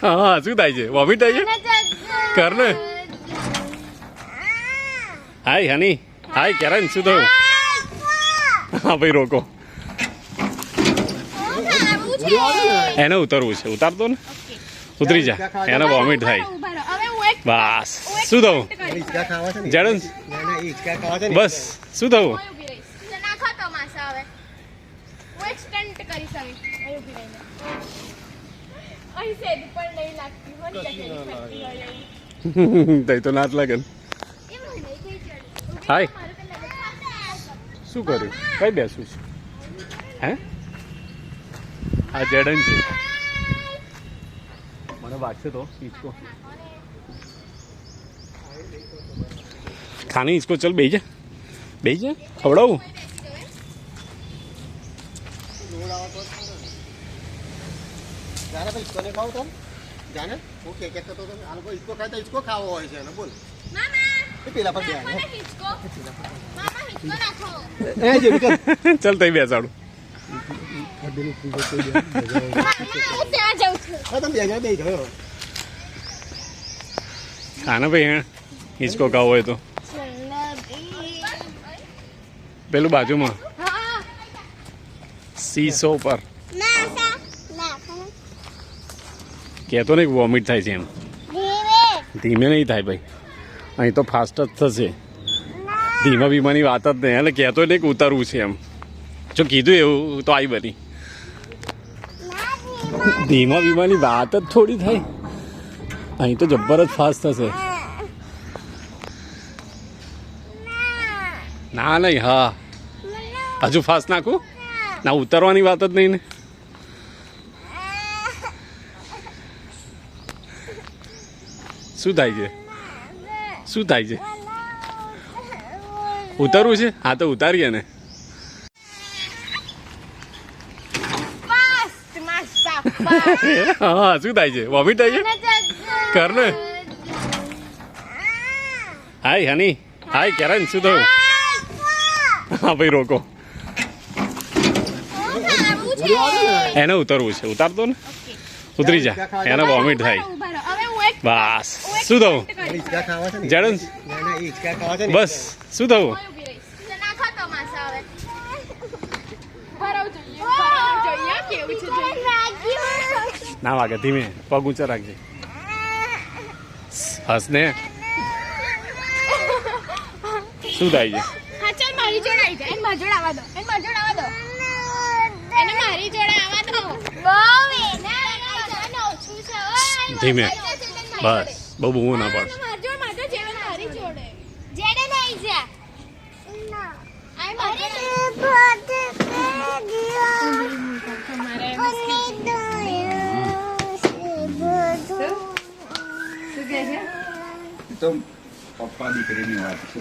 હા શું થાય છે? વોમિટ થાય છે? કર ને. હાય હની, હાય કેરન, શું થયું? હા ભાઈ રોકો, એને ઉતરવું છે. ઉતારતો ને, ઉતરી જા, એને વોમિટ થાય. બસ શું થયું? જડન બસ શું થયું? તઈ તો નાચ લાગે ને. હાય શું કર્યું? કઈ બેસું છે? હે આ જેડન છે. મને વાગશે તો ઈચકો. ખાની ઈચકો, ચલ બેહી જા, બેહી જા, ખવડાવું. ચલ તઈ બેસાડું. ખાને ભાઈ હિંચકો ખાવો હોય તો પેલું બાજુમાં સીસો પર કહેતો નહીં વોમિટ થાય છે એમ. ધીમે નહીં થાય ભાઈ, અહીં તો ફાસ્ટ જ થશે. ધીમા બીમાની વાત જ નહીં. એટલે કહેતો નહીં કે ઉતારવું છે એમ. જો કીધું એવું તો આવી બની. ધીમા બીમાની વાત જ થોડી થાય. અહીં તો જબ્બર જ ફાસ્ટ થશે. ના નહીં, હા હજુ ફાસ્ટ નાખું ના, ઉતારવાની વાત જ નહીં ને. શું થાય છે? શું થાય છે? ઉતારવું છે? હા તો ઉતારીએ ને. હા શું થાય છે? વોમિટ થાય છે? કર ને. હાય હની, હાય કેરન, શું થયું? હા ભાઈ રોકો, એને ઉતરવું છે. ઉતારતો ને, ઉતરી જા, એને વોમિટ થાય. બસ શું થયું? જડન બસ શું થયું? ના વાગે, ધીમે પગ ઊંચા રાખજે. હસ ને. શું થાય છે? ધીમે બસ, બહુ બહુ ના પડ. તો પપ્પા દીકરીની વાત છે.